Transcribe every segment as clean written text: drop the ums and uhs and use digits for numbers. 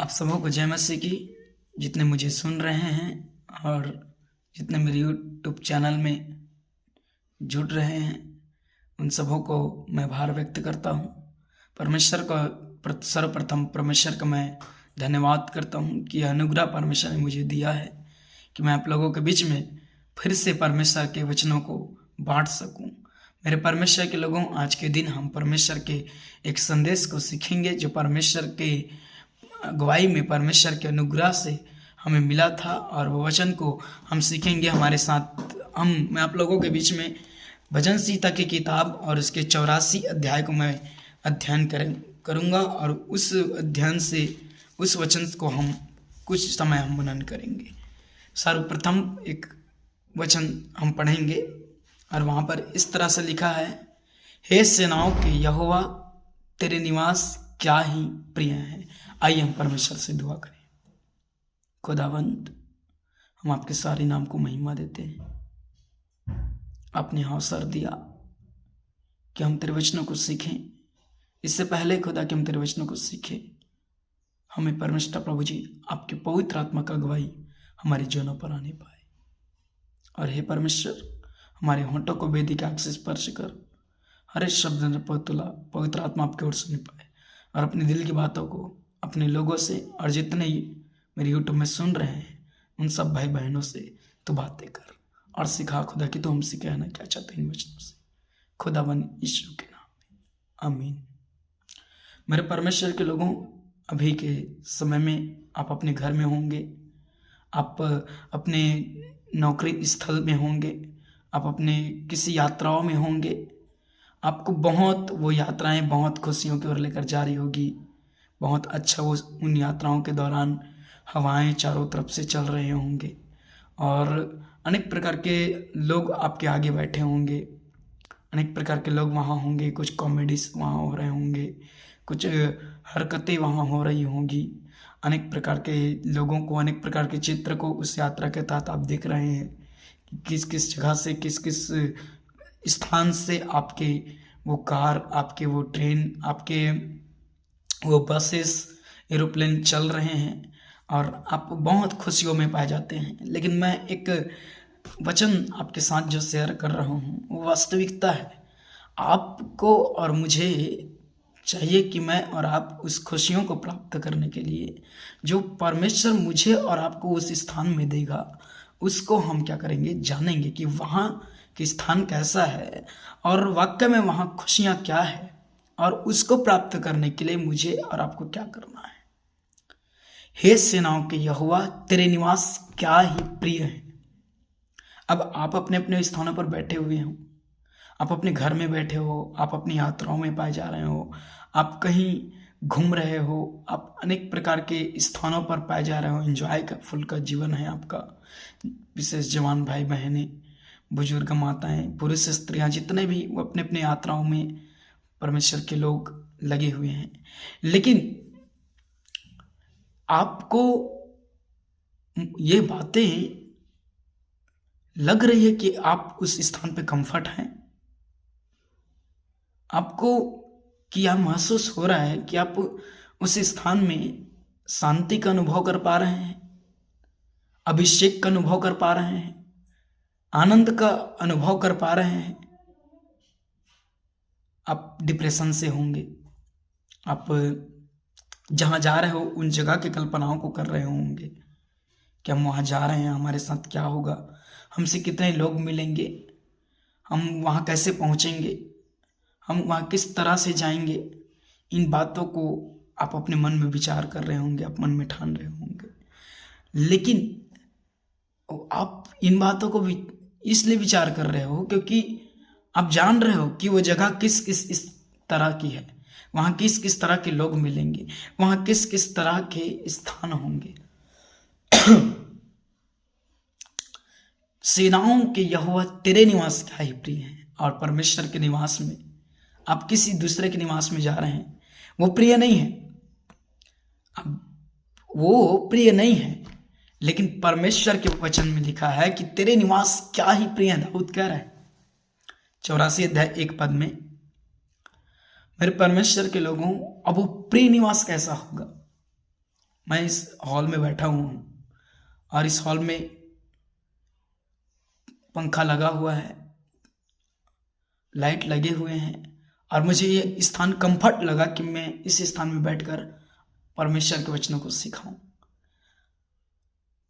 आप सबों को जय मसीह की। जितने मुझे सुन रहे हैं और जितने मेरे यूट्यूब चैनल में जुड़ रहे हैं, उन सबों को मैं आभार व्यक्त करता हूँ। परमेश्वर का सर्वप्रथम परमेश्वर का मैं धन्यवाद करता हूँ कि यह अनुग्रह परमेश्वर ने मुझे दिया है कि मैं आप लोगों के बीच में फिर से परमेश्वर के वचनों को बांट सकूं। मेरे परमेश्वर के लोगों, आज के दिन हम परमेश्वर के एक संदेश को सीखेंगे जो परमेश्वर के अगुवाई में परमेश्वर के अनुग्रह से हमें मिला था, और वो वचन को हम सीखेंगे हमारे साथ। मैं आप लोगों के बीच में भजन संहिता की किताब और उसके 84 अध्याय को मैं अध्ययन करूँगा, और उस अध्ययन से उस वचन को हम कुछ समय हम मनन करेंगे। सर्वप्रथम एक वचन हम पढ़ेंगे और वहाँ पर इस तरह से लिखा है, हे सेनाओं के यहोवा तेरे निवास क्या ही प्रिय है। आइए हम परमेश्वर से दुआ करें। खुदावंत, हम आपके सारे नाम को महिमा देते हैं। आपने अवसर दिया कि हम तेरे वचनों को सीखें। इससे पहले खुदा कि हम तेरे वचनों को सीखें, हमें परमेश्वर प्रभु जी आपके पवित्र आत्मा का अगुवाई हमारे जीवनों पर आने पाए। और हे परमेश्वर, हमारे होंठों को वेदिका से स्पर्श कर, हर एक शब्द पवित्र आत्मा आपकी ओर सुन पाए, और अपने दिल की बातों को अपने लोगों से और जितने मेरे यूट्यूब में सुन रहे हैं उन सब भाई बहनों से तो बातें कर और सिखा खुदा कि तो हमसे कहना क्या चाहते हैं इन वचनों से। खुदावन यीशु के नाम में आमीन। मेरे परमेश्वर के लोगों, अभी के समय में आप अपने घर में होंगे, आप अपने नौकरी स्थल में होंगे, आप अपने किसी यात्राओं में होंगे। आपको बहुत वो यात्राएं बहुत खुशियों की ओर लेकर जा रही होगी। बहुत अच्छा वो उन यात्राओं के दौरान हवाएं चारों तरफ से चल रहे होंगे और अनेक प्रकार के लोग आपके आगे बैठे होंगे। अनेक प्रकार के लोग वहाँ होंगे, कुछ कॉमेडीज वहाँ हो रहे होंगे, कुछ हरकतें वहाँ हो रही होंगी। अनेक प्रकार के लोगों को, अनेक प्रकार के चित्र को उस यात्रा के तहत आप देख रहे हैं कि किस किस जगह से, किस किस स्थान से आपके वो कार, आपके वो ट्रेन, आपके वो बसेस, एरोप्लेन चल रहे हैं और आप बहुत खुशियों में पाए जाते हैं। लेकिन मैं एक वचन आपके साथ जो शेयर कर रहा हूँ वो वास्तविकता है। आपको और मुझे चाहिए कि मैं और आप उस खुशियों को प्राप्त करने के लिए जो परमेश्वर मुझे और आपको उस स्थान में देगा, उसको हम क्या करेंगे, जानेंगे कि वहाँ कि स्थान कैसा है और वाकई में वहाँ खुशियाँ क्या है, और उसको प्राप्त करने के लिए मुझे और आपको क्या करना है। हे सेनाओं के यहोवा तेरे निवास क्या ही प्रिय है। अब आप अपने अपने स्थानों पर बैठे हुए हो, आप अपने घर में बैठे हो, आप अपनी यात्राओं में पाए जा रहे हो, आप कहीं घूम रहे हो, आप अनेक प्रकार के स्थानों पर पाए जा रहे हो। एंजॉय का फुल का जीवन है आपका। विशेष जवान भाई बहनें, बुजुर्ग माताएं, पुरुष स्त्रियां, जितने भी वो अपने अपने यात्राओं में परमेश्वर के लोग लगे हुए हैं। लेकिन आपको ये बातें लग रही है कि आप उस स्थान पे कंफर्ट हैं, आपको क्या महसूस हो रहा है कि आप उस स्थान में शांति का अनुभव कर पा रहे हैं, अभिषेक का अनुभव कर पा रहे हैं, आनंद का अनुभव कर पा रहे हैं। आप डिप्रेशन से होंगे, आप जहाँ जा रहे हो उन जगह की कल्पनाओं को कर रहे होंगे कि हम वहाँ जा रहे हैं, हमारे साथ क्या होगा, हमसे कितने लोग मिलेंगे, हम वहाँ कैसे पहुँचेंगे, हम वहाँ किस तरह से जाएंगे। इन बातों को आप अपने मन में विचार कर रहे होंगे, आप मन में ठान रहे होंगे। लेकिन आप इन बातों को भी इसलिए विचार कर रहे हो क्योंकि आप जान रहे हो कि वो जगह किस किस इस तरह की है, वहाँ किस किस तरह के लोग मिलेंगे, वहाँ किस किस तरह के स्थान होंगे। सेनाओं के यहोवा तेरे निवास क्या ही प्रिय है। और परमेश्वर के निवास में आप किसी दूसरे के निवास में जा रहे हैं, वो प्रिय नहीं है। अब वो प्रिय नहीं है, लेकिन परमेश्वर के वचन में लिखा है कि तेरे निवास क्या ही प्रिय है। दाऊद कह रहा है 84 अध्याय 1 पद में, मेरे परमेश्वर के लोगों, अब वो प्रिय निवास कैसा होगा। मैं इस हॉल में बैठा हूँ और इस हॉल में पंखा लगा हुआ है, लाइट लगे हुए हैं, और मुझे ये स्थान कंफर्ट लगा कि मैं इस स्थान में बैठकर परमेश्वर के वचनों को सिखाऊं,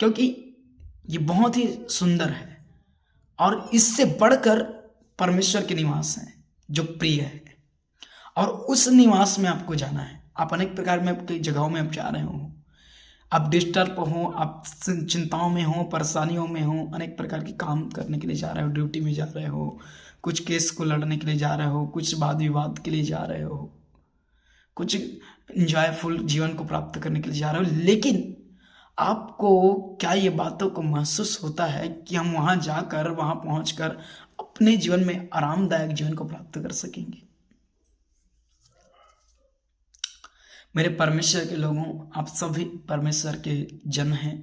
क्योंकि ये बहुत ही सुंदर है और इससे बढ़कर परमेश्वर के निवास हैं जो प्रिय है, और उस निवास में आपको जाना है। आप अनेक प्रकार में कई जगहों में आप जा रहे हो, आप डिस्टर्ब हो, आप चिंताओं में हो, परेशानियों में हो, अनेक प्रकार के काम करने के लिए जा रहे हो, ड्यूटी में जा रहे हो, कुछ केस को लड़ने के लिए जा रहे हो, कुछ वाद विवाद के लिए जा रहे हो, कुछ इंजॉयफुल जीवन को प्राप्त करने के लिए जा रहे हो, लेकिन आपको क्या ये बातों को महसूस होता है कि हम वहां जाकर, वहां पहुंचकर अपने जीवन में आरामदायक जीवन को प्राप्त कर सकेंगे? मेरे परमेश्वर के लोगों, आप सभी परमेश्वर के जन हैं,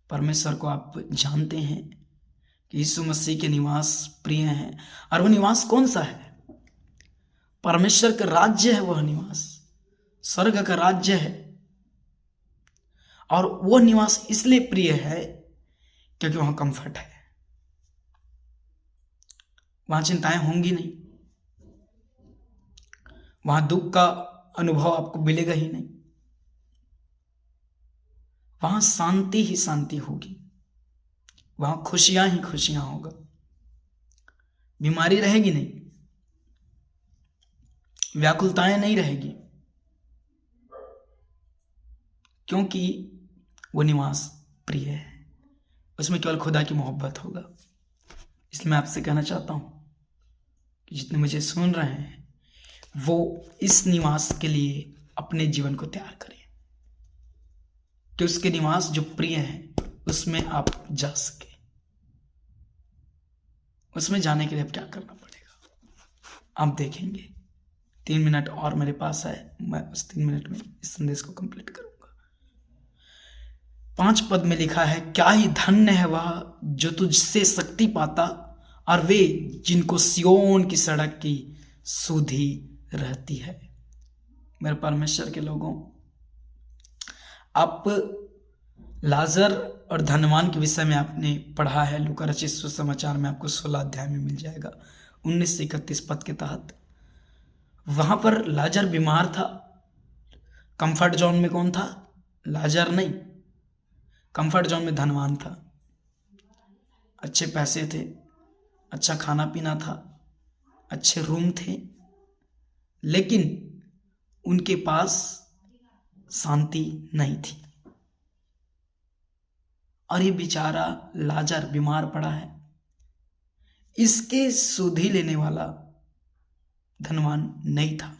परमेश्वर को आप जानते हैं कि यीशु मसीह के निवास प्रिय हैं। और वो निवास कौन सा है? परमेश्वर का राज्य है, वह निवास स्वर्ग का राज्य है, और वो निवास इसलिए प्रिय है क्योंकि वहां कंफर्ट है, वहां चिंताएं होंगी नहीं, वहां दुख का अनुभव आपको मिलेगा ही नहीं, वहां शांति ही शांति होगी, वहां खुशियां ही खुशियां होगा, बीमारी रहेगी नहीं, व्याकुलताएं नहीं रहेगी, क्योंकि वो निवास प्रिय है, उसमें केवल खुदा की मोहब्बत होगा। इसलिए मैं आपसे कहना चाहता हूं कि जितने मुझे सुन रहे हैं वो इस निवास के लिए अपने जीवन को तैयार करें, कि उसके निवास जो प्रिय है उसमें आप जा सके। उसमें जाने के लिए अब क्या करना पड़ेगा आप देखेंगे। 3 मिनट और मेरे पास है, मैं उस 3 मिनट में इस संदेश को कंप्लीट करूंगा। 5 पद में लिखा है, क्या ही धन्य है वह जो तुझसे शक्ति पाता, और वे जिनको सियोन की सड़क की सुधि रहती है। मेरे परमेश्वर के लोगों, आप लाजर और धनवान के विषय में आपने पढ़ा है। लूका रचित सुसमाचार में आपको 16 अध्याय में मिल जाएगा, 19 से 31 पद के तहत। वहां पर लाजर बीमार था। कंफर्ट जोन में कौन था? लाजर नहीं, कंफर्ट जोन में धनवान था। अच्छे पैसे थे, अच्छा खाना पीना था, अच्छे रूम थे, लेकिन उनके पास शांति नहीं थी। और ये बेचारा लाजर बीमार पड़ा है। इसके सुधि लेने वाला धनवान नहीं था।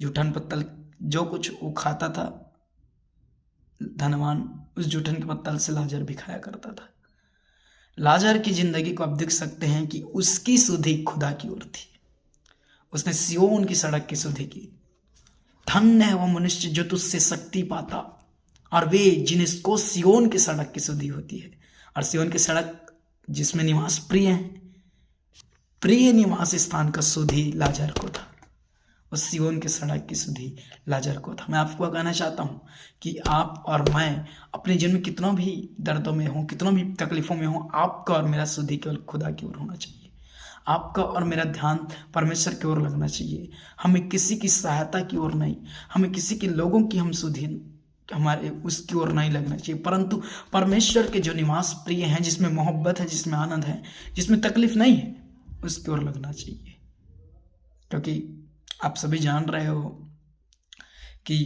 जूठन पत्तल जो कुछ वो खाता था, धनवान उस जूठन के पत्तल से लाजर भी खाया करता था। लाजर की जिंदगी को आप देख सकते हैं कि उसकी सुधि खुदा की ओर थी। उसने सियोन की सड़क की सुधि की। धन्य है वह मनुष्य जो तुझसे शक्ति पाता, और वे जिनको सियोन की सड़क की सुधि होती है। और सियोन की सड़क जिसमें निवास प्रिय है, प्रिय निवास स्थान का सुधि लाजर को था। उस सियोन की सड़क की सुधि लाजर को था। मैं आपको कहना चाहता हूं कि आप और मैं अपने जीवन में कितना भी दर्दों में हो, कितना भी तकलीफों में हो, आपका और मेरा सुधि केवल खुदा की ओर होना चाहिए। आपका और मेरा ध्यान परमेश्वर की ओर लगना चाहिए। हमें किसी की सहायता की ओर नहीं, हमें किसी के लोगों की हम सुधि हमारे उसकी ओर नहीं लगना चाहिए, परंतु परमेश्वर के जो निवास प्रिय हैं, जिसमें मोहब्बत है, जिसमें आनंद है, जिसमें तकलीफ नहीं है, उसकी ओर लगना चाहिए। क्योंकि आप सभी जान रहे हो कि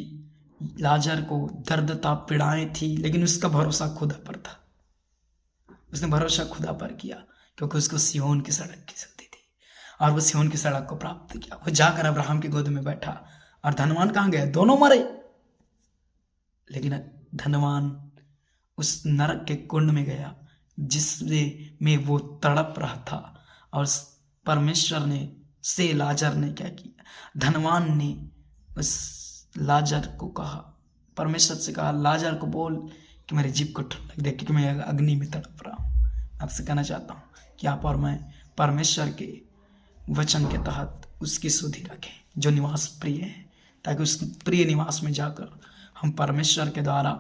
लाजर को दर्द था, पीड़ाएं थी, लेकिन उसका भरोसा खुदा पर था। उसने भरोसा खुदा पर किया क्योंकि उसको सियोन की सड़क की सुधि थी, और वो सियोन की सड़क को प्राप्त किया। वो जाकर अब्राहम की गोद में बैठा। और धनवान कहाँ गया? दोनों मरे। लेकिन धनवान उस नरक के कुंड में गया जिसमें वो तड़प रहा था। और परमेश्वर ने से लाजर ने क्या किया? धनवान ने उस लाजर को कहा, परमेश्वर से कहा, लाजर को बोल कि मेरे जीभ को ठंडक दे, क्योंकि मैं अग्नि में तड़प रहा हूं। आपसे कहना चाहता हूं कि आप और मैं परमेश्वर के वचन के तहत उसकी सुधि रखें जो निवास प्रिय है, ताकि उस प्रिय निवास में जाकर हम परमेश्वर के द्वारा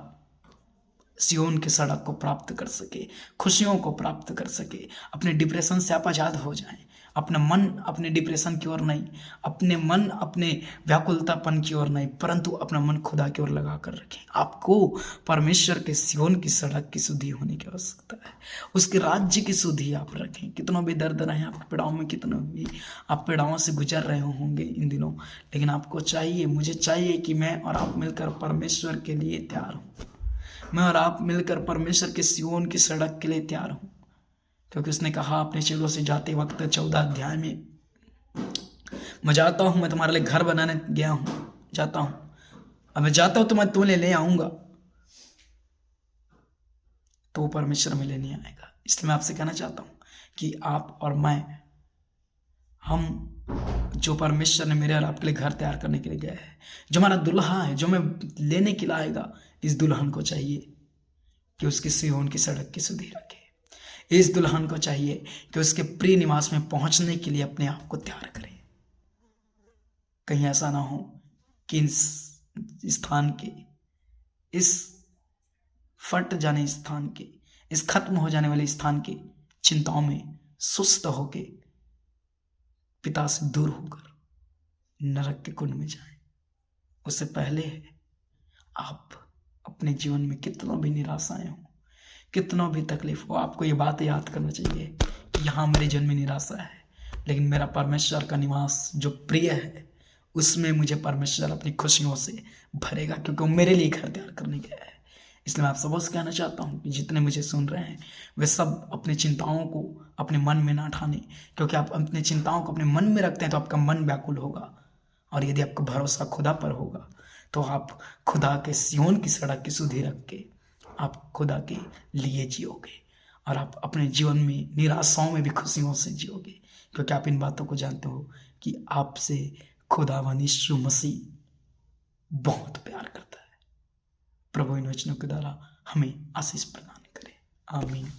सियोन की सड़क को प्राप्त कर सके, खुशियों को प्राप्त कर सके, अपने डिप्रेशन से आप आज़ाद हो जाएं। अपना मन अपने डिप्रेशन की ओर नहीं, अपने मन अपने व्याकुलतापन की ओर नहीं, परंतु अपना मन खुदा की ओर लगा कर रखें। आपको परमेश्वर के सियोन की सड़क की सुधि होने की आवश्यकता है, उसके राज्य की सुधि आप रखें। कितना भी दर्द रहे आपके पीड़ाओं में, कितना भी आप पीड़ाओं से गुजर रहे होंगे इन दिनों, लेकिन आपको चाहिए, मुझे चाहिए कि मैं और आप मिलकर परमेश्वर के लिए तैयार हों। मैं और आप मिलकर परमेश्वर के सियोन की सड़क के लिए तैयार हूं, क्योंकि उसने कहा अपने चेलों से जाते वक्त 14 अध्याय में, मैं जाता हूं, मैं तुम्हारे लिए घर बनाने गया हूं, जाता हूं, अब मैं जाता हूं तो मैं तुम्हें ले आऊंगा। तो वो परमेश्वर में लेने आएगा। इसलिए मैं आपसे कहना चाहता हूं कि आप और मैं, हम जो परमेश्वर ने मेरे और आपके लिए घर तैयार करने के लिए गया है, जो हमारा दुल्हा है, जो मैं लेने के लिए आएगा, इस दुल्हन को चाहिए कि उसकी सियोन की सड़क की सुधि रखे। इस दुल्हन को चाहिए कि उसके प्रिय निवास में पहुंचने के लिए अपने आप को तैयार करे। कहीं ऐसा ना हो कि इस स्थान के, इस फट जाने स्थान के, इस खत्म हो जाने वाले स्थान के चिंताओं में सुस्त होके पिता से दूर होकर नरक के कुंड में जाएं। उससे पहले है आप अपने जीवन में कितना भी निराशाएं हो, कितना भी तकलीफ हो, आपको ये बात याद करना चाहिए कि यहाँ मेरे जीवन में निराशा है, लेकिन मेरा परमेश्वर का निवास जो प्रिय है, उसमें मुझे परमेश्वर अपनी खुशियों से भरेगा, क्योंकि वो मेरे लिए घर तैयार करने गया है। इसलिए मैं आप सबसे कहना चाहता हूँ कि जितने मुझे सुन रहे हैं वे सब अपनी चिंताओं को अपने मन में ना ठाने, क्योंकि आप अपनी चिंताओं को अपने मन में रखते हैं तो आपका मन व्याकुल होगा, और यदि आपका भरोसा खुदा पर होगा तो आप खुदा के सियोन की सड़क की सुधि रख के आप खुदा के लिए जियोगे, और आप अपने जीवन में निराशाओं में भी खुशियों से जियोगे, क्योंकि आप इन बातों को जानते हो कि आपसे खुदावन यीशु मसीह बहुत प्यार करता है। प्रभु इन वचनों के द्वारा हमें आशीष प्रदान करे। आमीन।